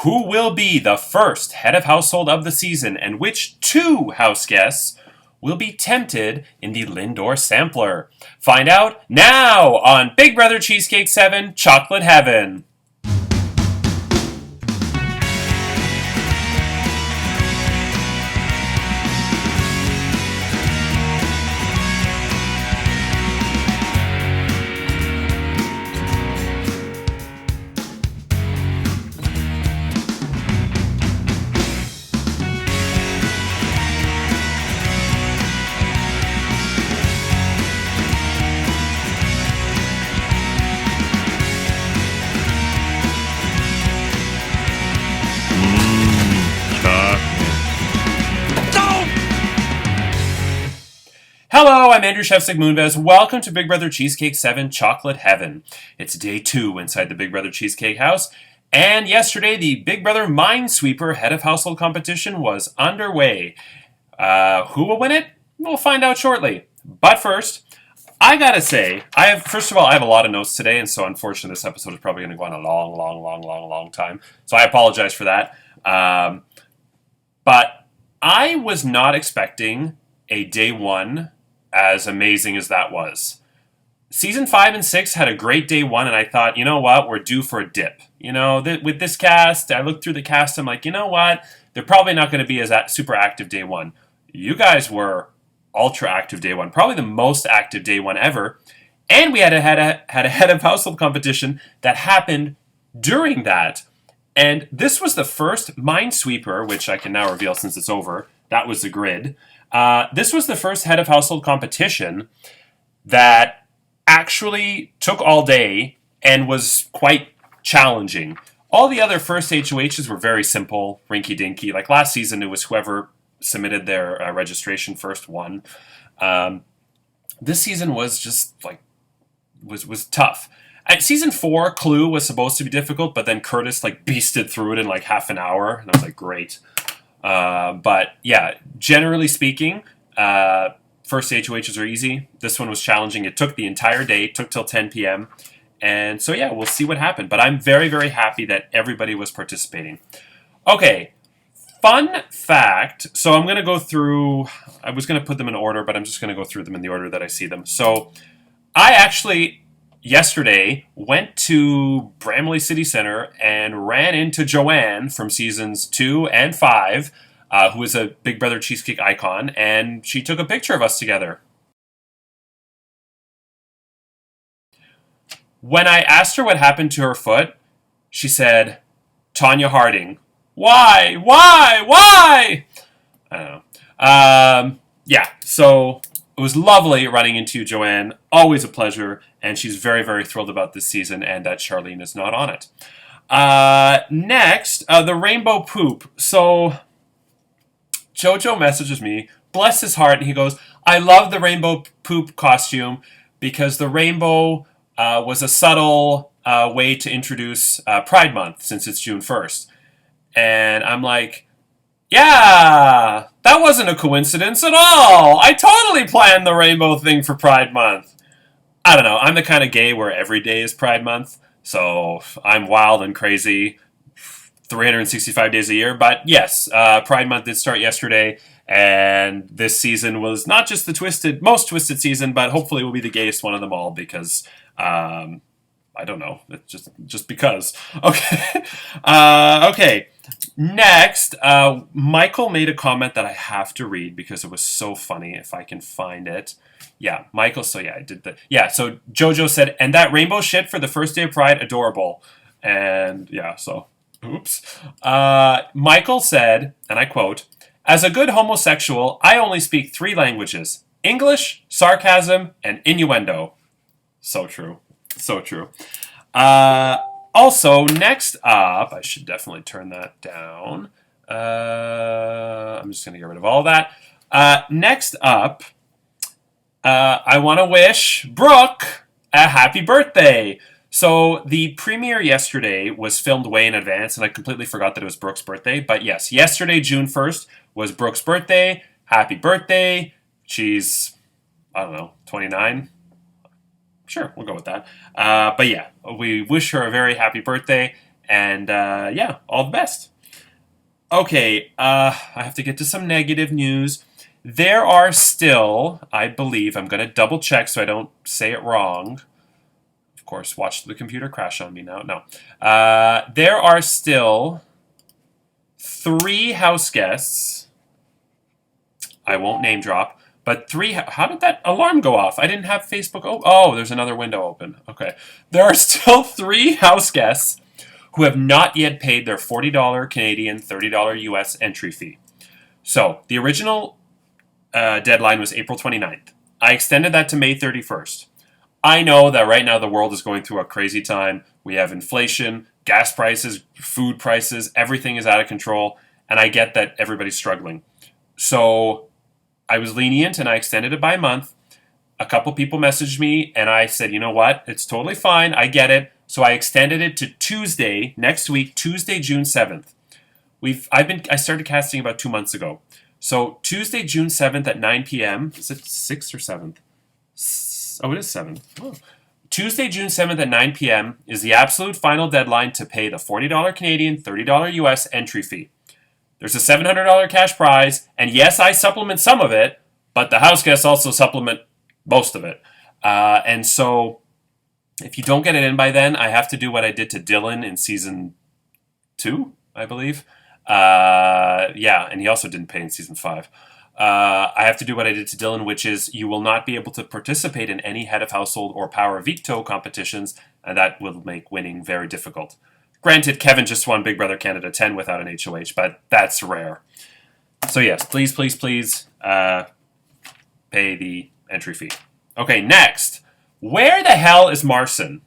Who will be the first head of household of the season, and which two house guests will be tempted in the Lindor sampler? Find out now on Big Brother Cheesecake 7 Chocolate Heaven. Hello, I'm Andrew Chef Moonves. Welcome to Big Brother Cheesecake 7 Chocolate Heaven. It's day 2 inside the Big Brother Cheesecake house, and yesterday the Big Brother Minesweeper Head of Household competition was underway. Who will win it? We'll find out shortly. But first, I gotta say, I have a lot of notes today, and so unfortunately this episode is probably going to go on a long time. So I apologize for that. But I was not expecting a day 1 as amazing as that was. Season 5 and 6 had a great day 1, and I thought, you know what, we're due for a dip. You know, with this cast, I looked through the cast, I'm like, you know what, they're probably not going to be as super active day 1. You guys were ultra active day 1, probably the most active day 1 ever, and we had a head of household competition that happened during that. And this was the first Minesweeper, which I can now reveal since it's over. That was the grid. This was the first head of household competition that actually took all day and was quite challenging. All the other first HOHs were very simple, rinky-dinky. Like last season, it was whoever submitted their registration first won. This season was just like was tough. At season 4, Clue was supposed to be difficult, but then Curtis like beasted through it in like half an hour, and I was like, great. But yeah, generally speaking, first HOHs are easy. This one was challenging. It took the entire day. It took till 10 p.m. And so yeah, we'll see what happened. But I'm very, very happy that everybody was participating. Okay, fun fact. So I'm going to go through, I was going to put them in order, but I'm just going to go through them in the order that I see them. So I actually yesterday went to Bramley City Center and ran into Joanne from seasons 2 and 5, who is a Big Brother Cheesecake icon, and she took a picture of us together. When I asked her what happened to her foot, she said, Tanya Harding. Why? I don't know. Yeah, so it was lovely running into you, Joanne. Always a pleasure. And she's very, very thrilled about this season and that Charlene is not on it. Next, the rainbow poop. So Jojo messages me, bless his heart, and he goes, I love the rainbow poop costume because the rainbow was a subtle way to introduce Pride Month since it's June 1st. And I'm like, yeah, that wasn't a coincidence at all. I totally planned the rainbow thing for Pride Month. I don't know. I'm the kind of gay where every day is Pride Month. So I'm wild and crazy 365 days a year. But yes, Pride Month did start yesterday. And this season was not just the most twisted season, but hopefully will be the gayest one of them all because, I don't know. It's just because. Okay. Okay. Next, Michael made a comment that I have to read because it was so funny if I can find it. Yeah, Michael, so yeah, I did the... Yeah, so Jojo said, and that rainbow shit for the first day of Pride, adorable. And yeah, so, oops. Michael said, and I quote, as a good homosexual, I only speak 3 languages. English, sarcasm, and innuendo. So true. So true. Also, next up, I should definitely turn that down. I'm just going to get rid of all that. Next up, I want to wish Brooke a happy birthday. So the premiere yesterday was filmed way in advance, and I completely forgot that it was Brooke's birthday. But yes, yesterday, June 1st, was Brooke's birthday. Happy birthday. She's, I don't know, 29? Sure, we'll go with that. But yeah, we wish her a very happy birthday. And yeah, all the best. Okay, I have to get to some negative news. There are still, I believe, I'm going to double check so I don't say it wrong. Of course, watch the computer crash on me now. No. There are still 3 house guests. I won't name drop, but 3. How did that alarm go off? I didn't have Facebook open. Oh, there's another window open. Okay. There are still 3 house guests who have not yet paid their $40 Canadian, $30 US entry fee. So the original deadline was April 29th. I extended that to May 31st. I know that right now the world is going through a crazy time. We have inflation, gas prices, food prices, everything is out of control, and I get that everybody's struggling. So I was lenient and I extended it by a month. A couple people messaged me and I said, you know what? It's totally fine. I get it. So I extended it to Tuesday, next week, Tuesday, June 7th. I started casting about 2 months ago. So Tuesday, June 7th at 9 p.m. Is it 6th or 7th? Oh, it is 7th. Oh. Tuesday, June 7th at 9 p.m. is the absolute final deadline to pay the $40 Canadian, $30 US entry fee. There's a $700 cash prize, and yes, I supplement some of it, but the house guests also supplement most of it. And so if you don't get it in by then, I have to do what I did to Dylan in season 2, I believe. Yeah, and he also didn't pay in season 5. I have to do what I did to Dylan, which is you will not be able to participate in any head of household or power veto competitions, and that will make winning very difficult. Granted, Kevin just won Big Brother Canada 10 without an HOH, but that's rare. So yes, please, please, please pay the entry fee. Okay, next. Where the hell is Marcin?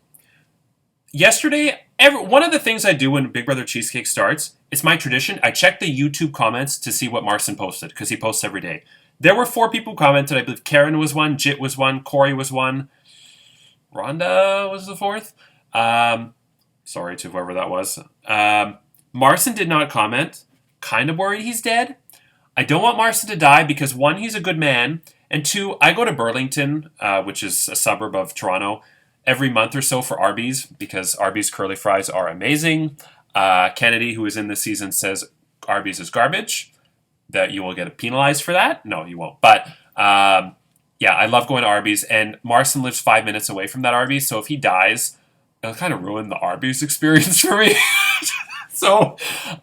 Yesterday, one of the things I do when Big Brother Cheesecake starts, it's my tradition, I check the YouTube comments to see what Marcin posted, because he posts every day. There were 4 people who commented. I believe Karen was one, Jit was one, Corey was one, Rhonda was the 4th. Sorry to whoever that was. Marcin did not comment. Kind of worried he's dead. I don't want Marcin to die because 1, he's a good man, and 2, I go to Burlington, which is a suburb of Toronto, every month or so for Arby's, because Arby's curly fries are amazing. Kennedy, who is in this season, says Arby's is garbage, that you will get penalized for that. No, you won't. But yeah, I love going to Arby's, and Marcin lives 5 minutes away from that Arby's, so if he dies, it'll kind of ruin the Arby's experience for me. So,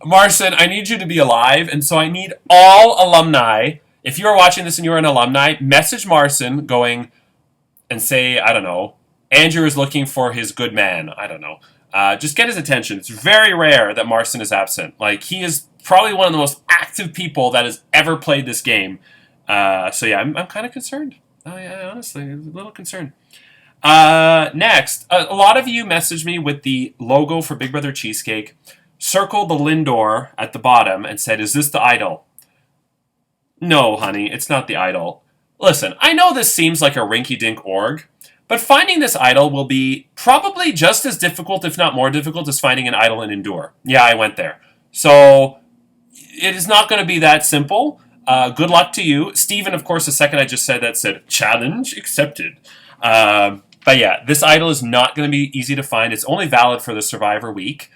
Marcin, I need you to be alive, and so I need all alumni. If you are watching this and you're an alumni, message Marcin going and say, I don't know, Andrew is looking for his good man. I don't know. Just get his attention. It's very rare that Marcin is absent. Like, he is probably one of the most active people that has ever played this game. So yeah, I'm kind of concerned. Oh yeah, honestly, a little concerned. Next, a lot of you messaged me with the logo for Big Brother Cheesecake, circled the Lindor at the bottom, and said, is this the idol? No, honey, it's not the idol. Listen, I know this seems like a rinky-dink org, but finding this idol will be probably just as difficult, if not more difficult, as finding an idol in Endure. Yeah, I went there. So, it is not going to be that simple. Good luck to you. Steven, of course, the second I just said that, said, challenge accepted. But yeah, this idol is not going to be easy to find. It's only valid for the Survivor week.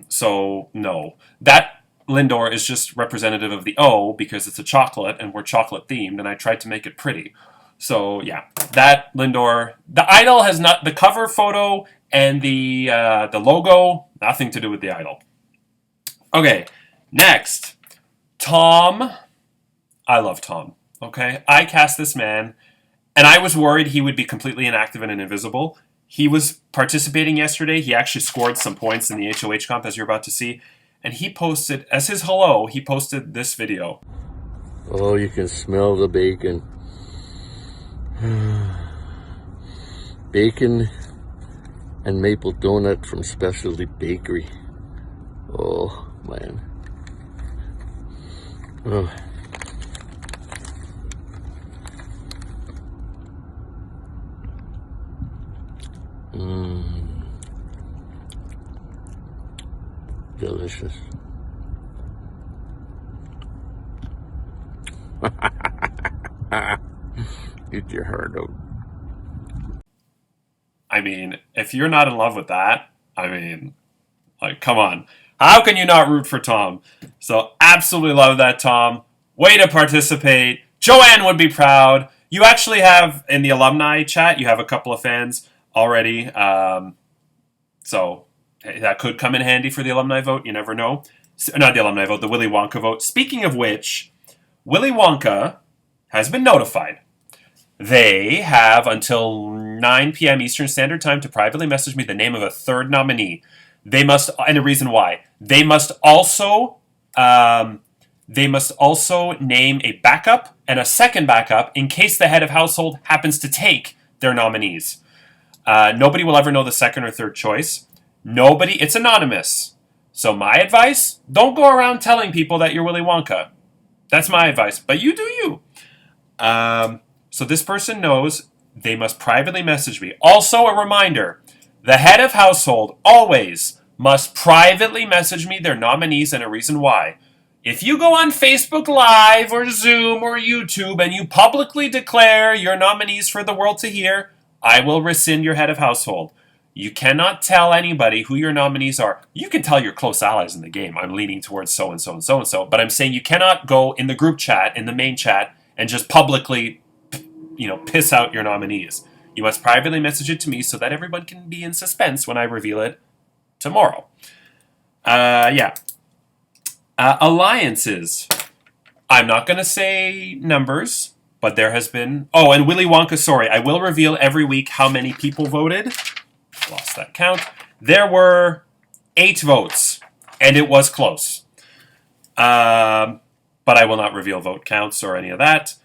So, no. That Lindor is just representative of the O because it's a chocolate and we're chocolate themed, and I tried to make it pretty. So, yeah, that Lindor. The idol has not, the cover photo and the logo, nothing to do with the idol. Okay, next. Tom. I love Tom, okay? I cast this man, and I was worried he would be completely inactive and invisible. He was participating yesterday. He actually scored some points in the HOH comp, as you're about to see. And he posted, as his hello, he posted this video. Oh, you can smell the bacon. Bacon and maple donut from Specialty Bakery. Oh, man. Oh. Delicious. Get your heart out. I mean, if you're not in love with that, I mean, Like, come on. How can you not root for Tom? So, absolutely love that, Tom. Way to participate. Joanne would be proud. You actually have, in the alumni chat, you have a couple of fans already. So, that could come in handy for the alumni vote. You never know. Not the alumni vote, the Willy Wonka vote. Speaking of which, Willy Wonka has been notified. They have until 9 p.m. Eastern Standard Time to privately message me the name of a third nominee. They must, and a reason why. They must also name a backup and a second backup in case the head of household happens to take their nominees. Nobody will ever know the second or third choice. It's anonymous. So my advice, don't go around telling people that you're Willy Wonka. That's my advice, but you do you. So this person knows they must privately message me. Also a reminder, the head of household always must privately message me their nominees and a reason why. If you go on Facebook Live or Zoom or YouTube and you publicly declare your nominees for the world to hear, I will rescind your head of household. You cannot tell anybody who your nominees are. You can tell your close allies in the game. I'm leaning towards so-and-so and so-and-so. But I'm saying you cannot go in the group chat, in the main chat, and just publicly, piss out your nominees. You must privately message it to me so that everyone can be in suspense when I reveal it tomorrow. Alliances. I'm not going to say numbers, but there has been... Oh, and Willy Wonka, sorry. I will reveal every week how many people voted. Lost that count. There were 8 votes, and it was close. But I will not reveal vote counts or any of that.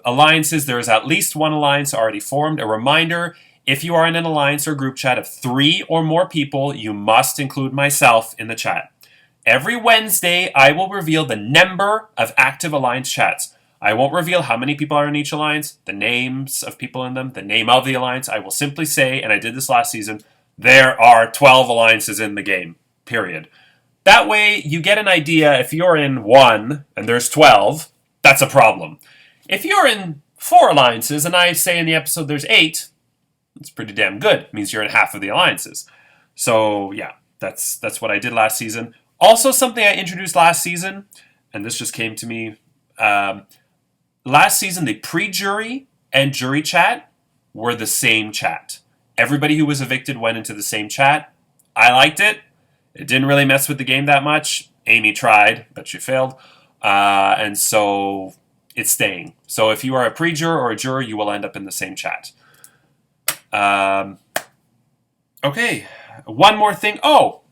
Alliances, there is at least one alliance already formed. A reminder, if you are in an alliance or group chat of 3 or more people, you must include myself in the chat. Every Wednesday, I will reveal the number of active alliance chats. I won't reveal how many people are in each alliance, the names of people in them, the name of the alliance. I will simply say, and I did this last season, there are 12 alliances in the game, period. That way, you get an idea. If you're in one and there's 12, that's a problem. If you're in 4 alliances and I say in the episode there's 8, that's pretty damn good. It means you're in half of the alliances. So, yeah, that's what I did last season. Also, something I introduced last season, and this just came to me... last season, the pre-jury and jury chat were the same chat. Everybody who was evicted went into the same chat. I liked it. It didn't really mess with the game that much. Amy tried, but she failed. And so it's staying. So if you are a pre-juror or a juror, you will end up in the same chat. Okay, one more thing. Oh,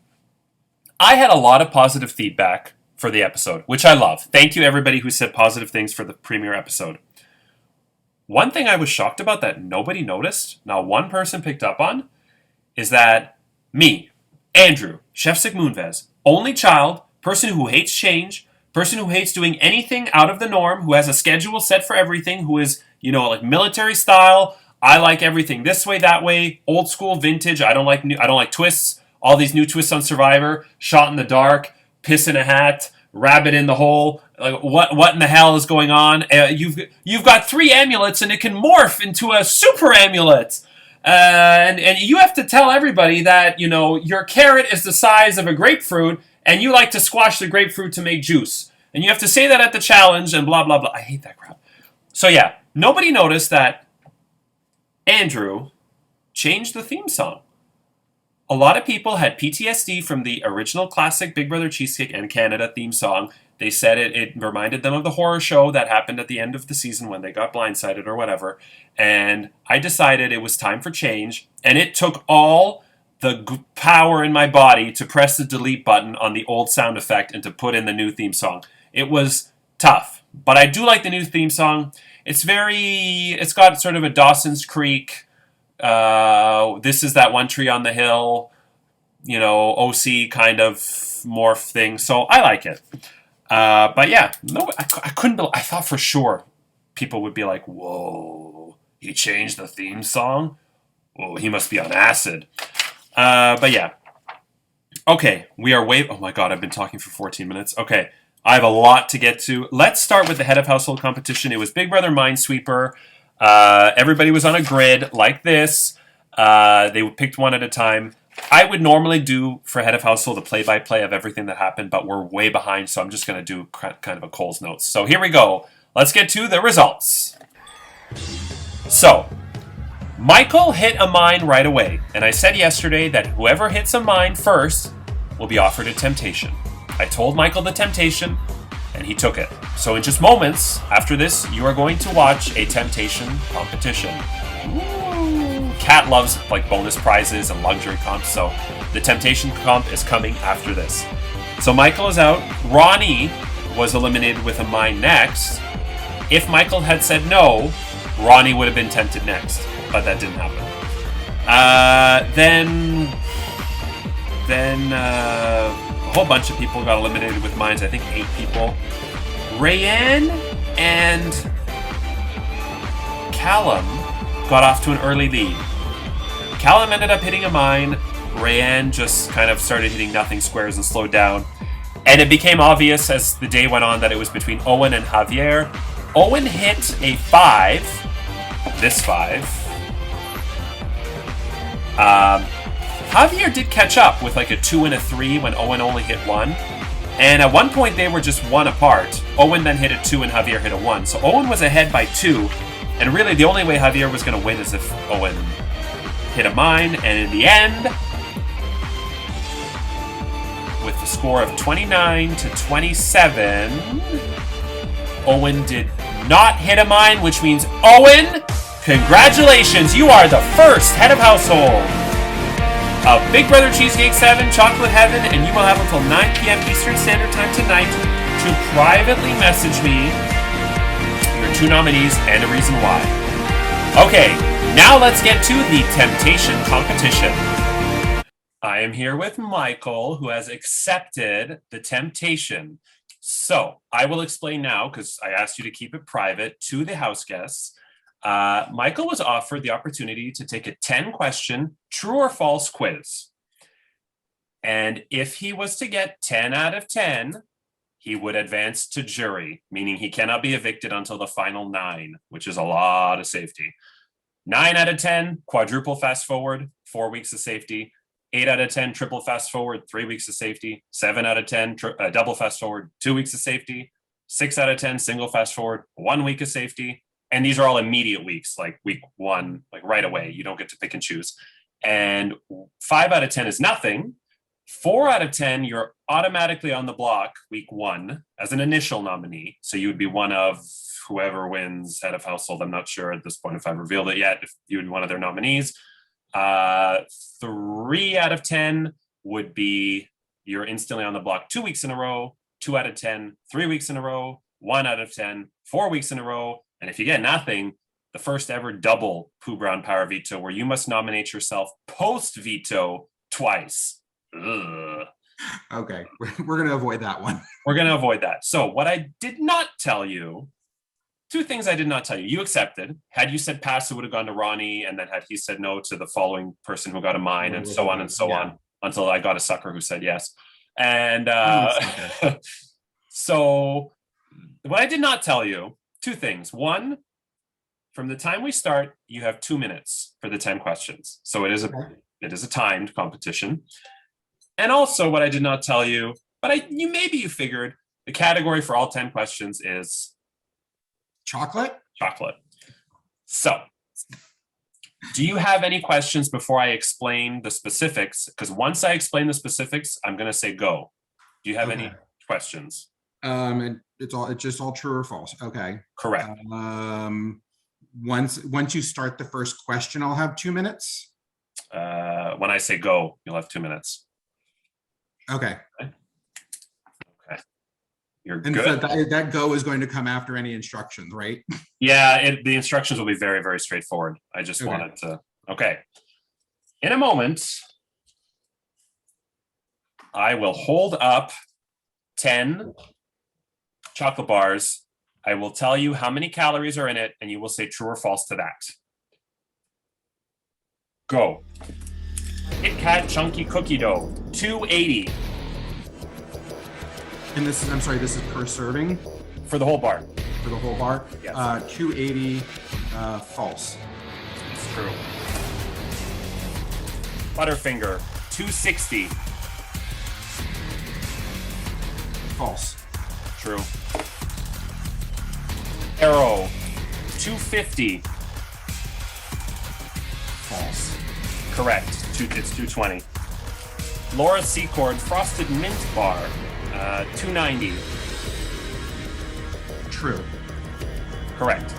I had a lot of positive feedback for the episode, which I love. Thank you, everybody who said positive things for the premiere episode. One thing I was shocked about that nobody noticed, not one person picked up on, is that me, Andrew, Chef Sick Moonves, only child, person who hates change, person who hates doing anything out of the norm, who has a schedule set for everything, who is, like military style. I like everything this way, that way, old school, vintage. I don't like twists. All these new twists on Survivor, shot in the dark, piss in a hat, rabbit in the hole. Like what in the hell is going on? You've got 3 amulets and it can morph into a super amulet. And you have to tell everybody that, your carrot is the size of a grapefruit and you like to squash the grapefruit to make juice. And you have to say that at the challenge and blah, blah, blah. I hate that crap. So yeah, nobody noticed that Andrew changed the theme song. A lot of people had PTSD from the original classic Big Brother Cheesecake and Canada theme song. They said it reminded them of the horror show that happened at the end of the season when they got blindsided or whatever. And I decided it was time for change. And it took all the power in my body to press the delete button on the old sound effect and to put in the new theme song. It was tough. But I do like the new theme song. It's got sort of a Dawson's Creek... this is that one tree on the hill, OC kind of morph thing. So I like it. But yeah, no, I couldn't believe, I thought for sure people would be like, whoa, he changed the theme song? Oh, he must be on acid. But yeah. Okay, we are oh my god, I've been talking for 14 minutes. Okay, I have a lot to get to. Let's start with the head of household competition. It was Big Brother Minesweeper. Everybody was on a grid like this. They picked one at a time. I would normally do for head of household a play-by-play of everything that happened, but we're way behind, so I'm just going to do kind of a Cole's notes. So here we go. Let's get to the results. So, Michael hit a mine right away, and I said yesterday that whoever hits a mine first will be offered a temptation. I told Michael the temptation, and he took it. So in just moments after this, you are going to watch a temptation competition. Ooh. Kat loves like bonus prizes and luxury comps, so the temptation comp is coming after this. So Michael is out. Ronnie was eliminated with a mine next. If Michael had said no, Ronnie would have been tempted next, but that didn't happen. Then a whole bunch of people got eliminated with mines. I think 8 people. Rayanne and Callum got off to an early lead. Callum ended up hitting a mine. Rayanne just kind of started hitting nothing squares and slowed down. And it became obvious as the day went on that it was between Owen and Javier. Owen hit a 5. This 5. Javier did catch up with like a 2 and a 3 when Owen only hit 1. And at one point they were just 1 apart. Owen then hit a 2 and Javier hit a 1. So Owen was ahead by 2. And really the only way Javier was going to win is if Owen hit a mine. And in the end, with the score of 29 to 27, Owen did not hit a mine, which means Owen, congratulations, you are the first head of household of Big Brother Cheesecake 7 Chocolate Heaven, and you will have until 9 p.m. Eastern Standard Time tonight to privately message me your 2 nominees and a reason why. Okay, now let's get to the temptation competition. I am here with Michael, who has accepted the temptation. So I will explain now, because I asked you to keep it private, to the house guests. Michael was offered the opportunity to take a 10-question true or false quiz. And if he was to get 10 out of 10, he would advance to jury, meaning he cannot be evicted until the final 9, which is a lot of safety. 9 out of 10, quadruple fast forward, 4 weeks of safety. 8 out of 10, triple fast forward, 3 weeks of safety. 7 out of 10, double fast forward, 2 weeks of safety. 6 out of 10, single fast forward, 1 week of safety. And these are all immediate weeks, like week 1, like right away. You don't get to pick and choose. And 5 out of 10 is nothing. 4 out of 10, you're automatically on the block week 1 as an initial nominee. So you would be one of whoever wins head of household. I'm not sure at this point if I've revealed it yet, if you would be one of their nominees. 3 out of 10 would be you're instantly on the block 2 weeks in a row. 2 out of 10, 3 weeks in a row. 1 out of 10, 4 weeks in a row. And if you get nothing, the first ever double Pooh Brown power veto, where you must nominate yourself post veto twice. Ugh. Okay, we're going to avoid that one. We're going to avoid that. So what I did not tell you, 2 things I did not tell you. You accepted. Had you said pass, it would have gone to Ronnie, and then had he said no to the following person who got a mine, and so on and so on, until I got a sucker who said yes. And so what I did not tell you, 2 things. 1, from the time we start, you have 2 minutes for the 10 questions. So it is a timed competition. And also what I did not tell you, but you figured the category for all 10 questions is chocolate. So do you have any questions before I explain the specifics? Because once I explain the specifics, I'm going to say go. Do you have any questions? It's just all true or false. Okay. Correct. Once you start the first question, I'll have 2 minutes. When I say go, you'll have 2 minutes. Okay. You're and good. So that go is going to come after any instructions, right? Yeah, the instructions will be very, very straightforward. I just wanted to. Okay. In a moment, I will hold up 10 chocolate bars. I will tell you how many calories are in it, and you will say true or false to that. Go. Kit Kat Chunky Cookie Dough, 280. And this is per serving? For the whole bar. For the whole bar? Yes. 280, false. It's true. Butterfinger, 260. False. True. Arrow, 250. False. Correct. It's 220. Laura Secord Frosted Mint Bar, 290. True. Correct.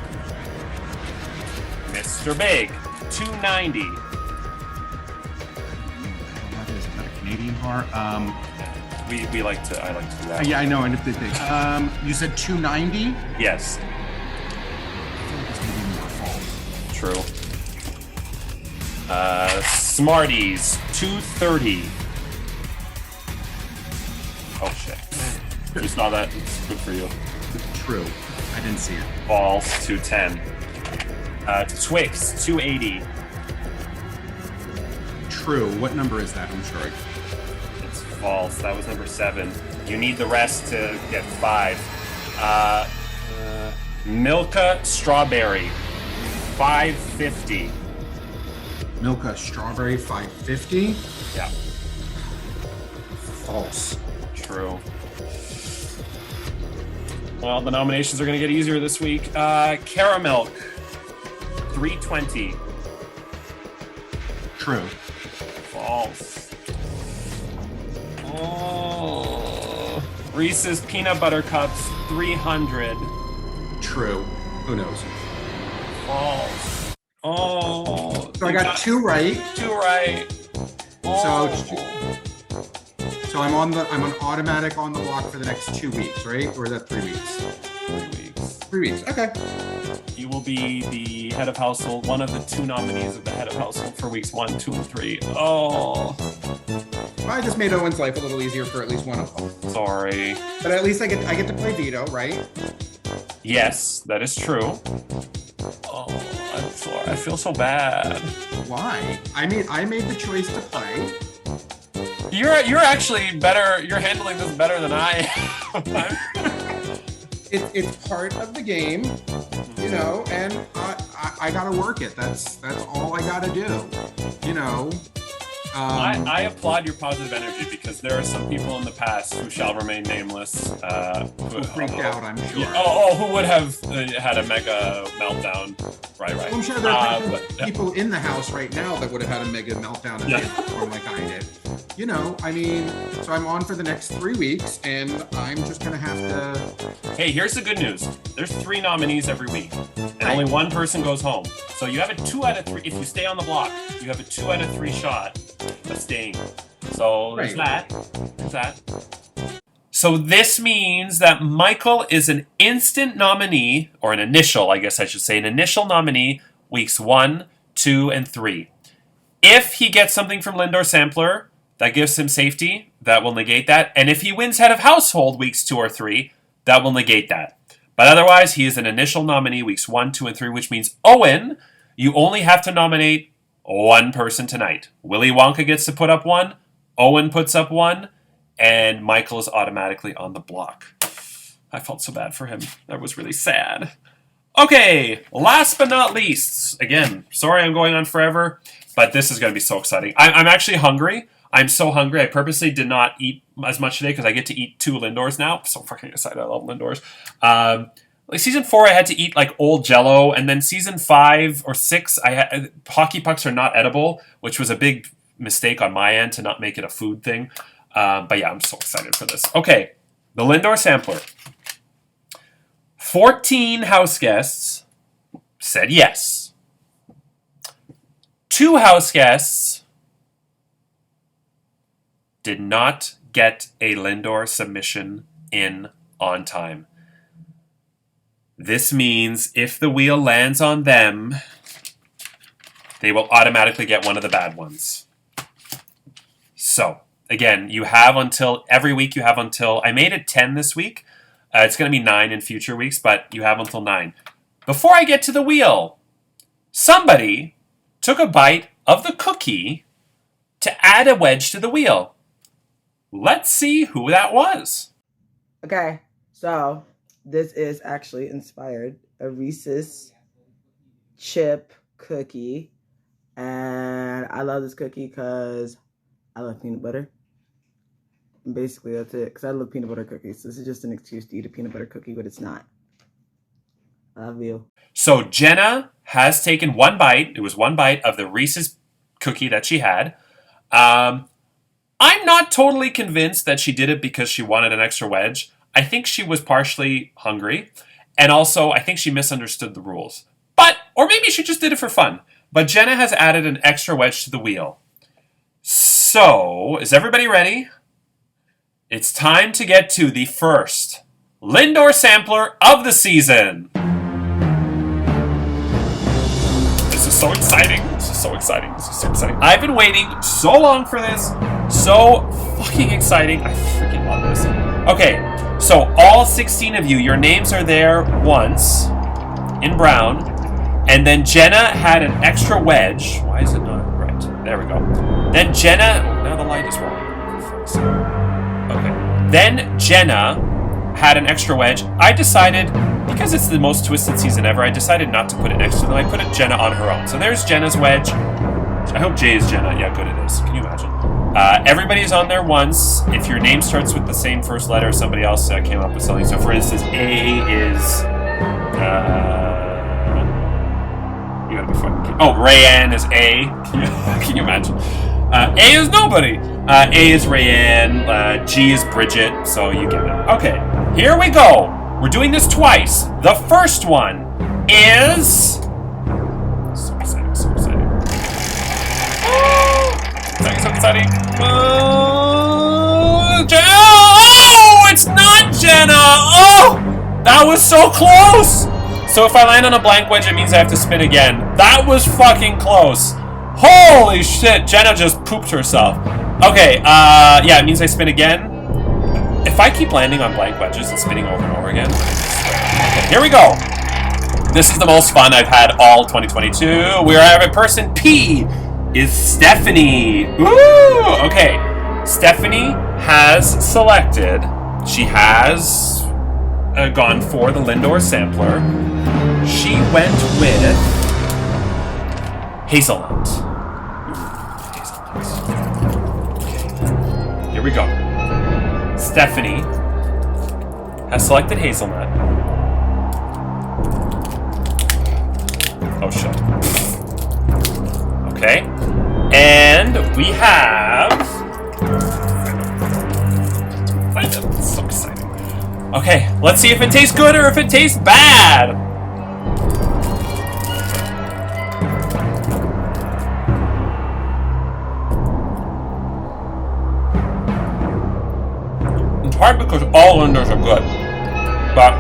Mr. Big, 290. What is that? A Canadian bar? I like to do that. Yeah, I know. I did think. You said 290. Yes. I feel like it's maybe more false. True. Smarties, 230. Oh shit. You saw that? It's good for you. True. I didn't see it. False, 210. Twix, 280. True. What number is that? I'm sorry. It's false. That was number 7. You need the rest to get 5. Milka Strawberry, 550. Milka Strawberry 550. Yeah. False. True. Well, the nominations are going to get easier this week. Caramilk, 320. True. False. Oh. Reese's Peanut Butter Cups, 300. True. Who knows? False. Oh. So I got 2 right. 2 right. So Oh. So I'm on automatic on the block for the next 2 weeks, right? Or is that 3 weeks? 3 weeks. 3 weeks. Okay. You will be the head of household, one of the 2 nominees of the head of household for weeks 1, 2, and 3. Oh. Well, I just made Owen's life a little easier for at least one of them. Sorry. But at least I get to play veto, right? Yes, that is true. Oh, I'm sorry. I feel so bad. Why? I made the choice to play. You're actually better. You're handling this better than I am. It's part of the game, you know, and I gotta work it. That's all I gotta do, you know. I applaud your positive energy because there are some people in the past who shall remain nameless who freaked out, I'm sure. Yeah, who would have had a mega meltdown. Right. I'm sure there are people in the house right now that would have had a mega meltdown and didn't perform like I did. You know, I mean, so I'm on for the next 3 weeks, and I'm just gonna have to. Hey, here's the good news. There's 3 nominees every week, and only 1 person goes home. So you have a 2 out of 3. If you stay on the block, you have a 2 out of 3 shot of staying. So there's that. There's that. So this means that Michael is an instant nominee, or an initial, I guess I should say, an initial nominee weeks 1, 2, and 3. If he gets something from Lindor Sampler that gives him safety, that will negate that. And if he wins head of household weeks 2 or 3, that will negate that. But otherwise, he is an initial nominee weeks 1, 2, and 3, which means, Owen, you only have to nominate 1 person tonight. Willy Wonka gets to put up 1, Owen puts up 1, and Michael is automatically on the block. I felt so bad for him. That was really sad. Okay, last but not least. Again, sorry I'm going on forever, but this is going to be so exciting. I'm actually hungry. I'm so hungry. I purposely did not eat as much today because I get to eat 2 Lindors now. I'm so fucking excited. I love Lindors. Like season 4, I had to eat like old Jello, and then season 5 or 6, hockey pucks are not edible, which was a big mistake on my end to not make it a food thing. But yeah, I'm so excited for this. Okay, the Lindor Sampler. 14 house guests said yes. 2 house guests did not get a Lindor submission in on time. This means if the wheel lands on them, they will automatically get one of the bad ones. So, again, you have until, every week you have until, I made it 10 this week. It's going to be 9 in future weeks, but you have until 9. Before I get to the wheel, somebody took a bite of the cookie to add a wedge to the wheel. Let's see who that was. Okay, so this is actually inspired a Reese's chip cookie. And I love this cookie because I love peanut butter. And basically, that's it. Because I love peanut butter cookies. This is just an excuse to eat a peanut butter cookie, but it's not. I love you. So Jenna has taken one bite. It was one bite of the Reese's cookie that she had. I'm not totally convinced that she did it because she wanted an extra wedge. I think she was partially hungry. And also, I think she misunderstood the rules. Or maybe she just did it for fun. But Jenna has added an extra wedge to the wheel. So, is everybody ready? It's time to get to the first Lindor sampler of the season. This is so exciting. This is so exciting. This is so exciting. I've been waiting so long for this. So fucking exciting. I freaking love this. Okay, so all 16 of you, your names are there once in brown. And then Jenna had an extra wedge. Why is it not right? There we go. Then Jenna... Oh, now the light is wrong. Okay. Then Jenna had an extra wedge. I decided, because it's the most twisted season ever, I decided not to put it next to them. I put it Jenna on her own. So there's Jenna's wedge. I hope J is Jenna. Yeah, good it is. Can you imagine? Everybody's on there once. If your name starts with the same first letter, somebody else came up with something. So for instance, A is... you gotta be fucking kidding. Oh, Rayanne is A. Can you imagine? A is nobody. A is Rayanne. G is Bridget. So you get it. Okay, here we go. We're doing this twice. The first one is... So exciting, so exciting. So exciting. Jenna! Oh, it's not Jenna! Oh, that was so close! So if I land on a blank wedge, it means I have to spin again. That was fucking close. Holy shit, Jenna just pooped herself. Okay, yeah, it means I spin again. If I keep landing on blank wedges and spinning over and over again. Okay, here we go. This is the most fun I've had all 2022. We have a person P is Stephanie. Woo! Okay, Stephanie has selected. She has gone for the Lindor sampler. She went with hazelnut. Hazelnut. Okay. Here we go. Stephanie has selected hazelnut. Oh shit. Okay. And we have... It's so exciting. Okay, let's see if it tastes good or if it tastes bad. It's hard because all Lindors are good, but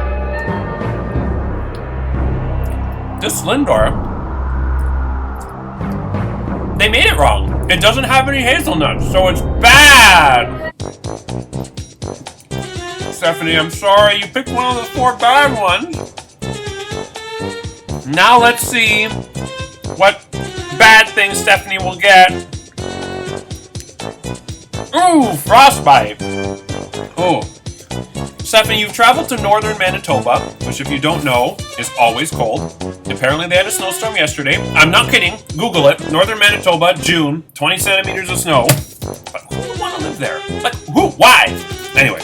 this Lindor, they made it wrong. It doesn't have any hazelnuts, so it's bad. Stephanie, I'm sorry. You picked one of the 4 bad ones. Now let's see what bad thing Stephanie will get. Ooh, frostbite. Oh. Stephanie, you've traveled to northern Manitoba, which if you don't know, is always cold. Apparently they had a snowstorm yesterday. I'm not kidding. Google it. Northern Manitoba, June, 20 centimeters of snow. But who would want to live there? Like, who? Why? Anyway.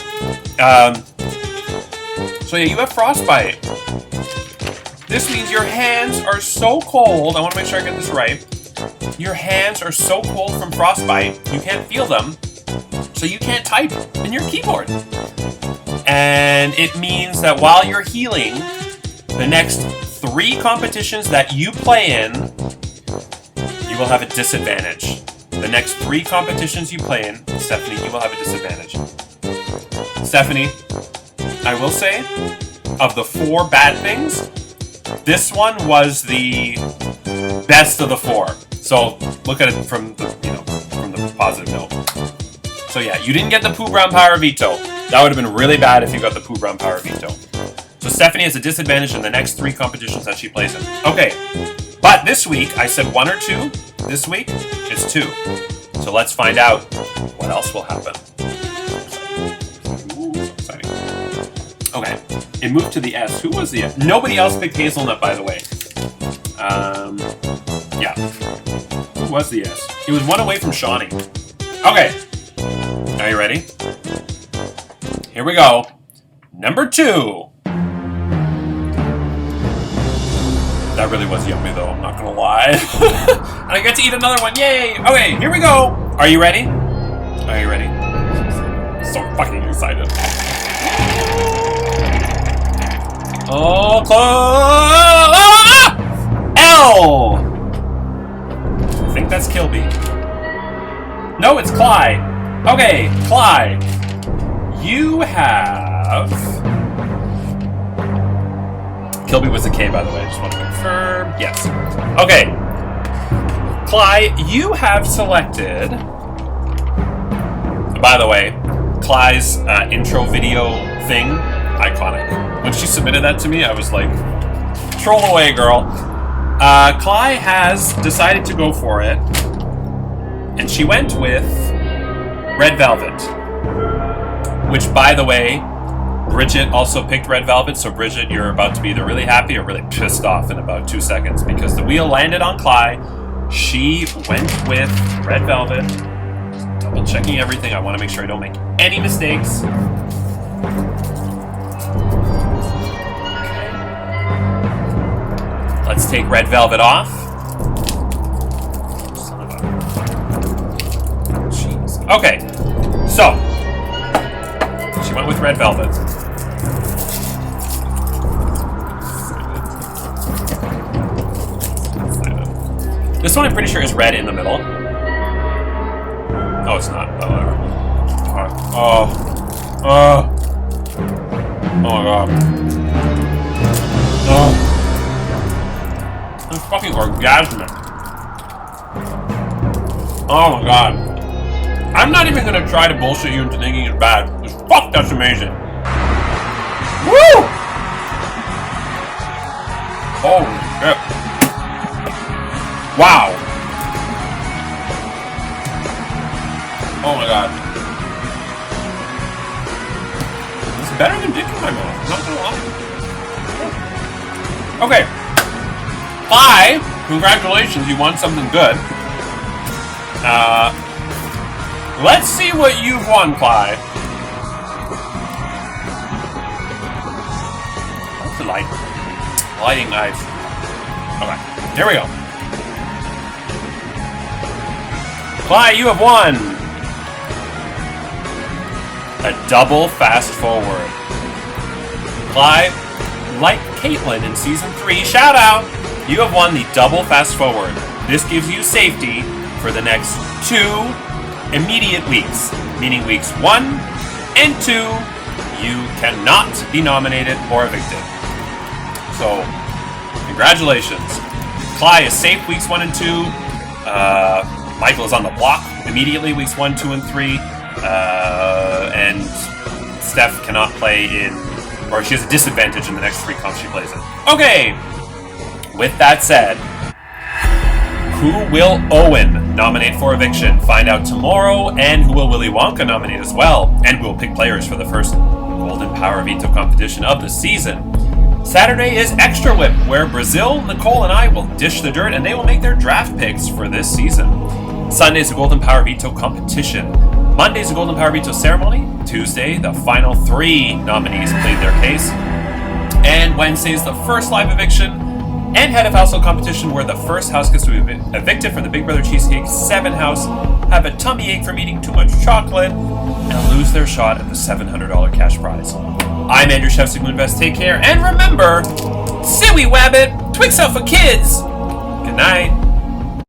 So yeah, you have frostbite. This means your hands are so cold. I want to make sure I get this right. Your hands are so cold from frostbite, you can't feel them, so you can't type in your keyboard. And it means that while you're healing, the next 3 competitions that you play in, you will have a disadvantage. The next 3 competitions you play in, Stephanie, you will have a disadvantage. Stephanie, I will say, of the 4 bad things, this one was the best of the 4. So look at it from the, from the positive note. So yeah, you didn't get the Pooh Brown Power Veto. That would have been really bad if you got the Pooh Brown Power Veto. So Stephanie has a disadvantage in the next 3 competitions that she plays in. Okay, but this week, I said 1 or 2. This week, it's 2. So let's find out what else will happen. Ooh, so exciting. Okay, it moved to the S. Who was the S? Nobody else picked hazelnut, by the way. Yeah. Who was the S? It was 1 away from Shawnee. Okay. Are you ready? Here we go. Number 2. That really was yummy, though. I'm not gonna lie. And I get to eat another one. Yay! Okay, here we go. Are you ready? Are you ready? So fucking excited. Oh, close! L! I think that's Kilby. No, it's Cly. Okay, Cly. You have... Kilby was a K, by the way. I just want to confirm. Yes. Okay. Cly, you have selected... By the way, Cly's intro video thing, iconic. When she submitted that to me, I was like, troll away, girl. Cly has decided to go for it, and she went with Red Velvet, which, by the way, Bridget also picked Red Velvet, so Bridget, you're about to be either really happy or really pissed off in about 2 seconds, because the wheel landed on Cly. She went with Red Velvet. Double checking everything. I want to make sure I don't make any mistakes. Let's take Red Velvet off. Son of a... Jeez. Okay, so she went with Red Velvet. This one I'm pretty sure is red in the middle. Oh, it's not. Oh, whatever. Oh my god. Oh. I'm fucking orgasmic. Oh my god. I'm not even gonna try to bullshit you into thinking it's bad. Because fuck, that's amazing. Woo! Holy shit. Wow. Oh my god. It's better than dick in my mouth. I'm not gonna lie. Okay. Cly, congratulations, you won something good. Let's see what you've won, Cly. What's the light? Lighting knife. Okay, here we go. Cly, you have won a double fast forward. Cly, like Caitlin in Season 3, shout out! You have won the double fast forward. This gives you safety for the next 2 immediate weeks, meaning weeks 1 and 2, you cannot be nominated or evicted. So, congratulations. Cly is safe weeks 1 and 2. Michael is on the block immediately weeks 1, 2, and 3. And Steph cannot play in, or she has a disadvantage in the next 3 comps she plays in. Okay! With that said, who will Owen nominate for eviction? Find out tomorrow, and who will Willy Wonka nominate as well? And we will pick players for the first Golden Power Veto competition of the season. Saturday is Extra Whip, where Brazil, Nicole, and I will dish the dirt, and they will make their draft picks for this season. Sunday's a Golden Power Veto competition. Monday's a Golden Power Veto ceremony. Tuesday, the final 3 nominees played their case. And Wednesday's the first live eviction and head of household competition, where the first house gets to be evicted from the Big Brother Cheesecake 7 house, have a tummy ache from eating too much chocolate, and lose their shot at the $700 cash prize. I'm Andrew Chef Moonvest. Take care, and remember, Siwi Wabbit, Twix out for kids. Good night.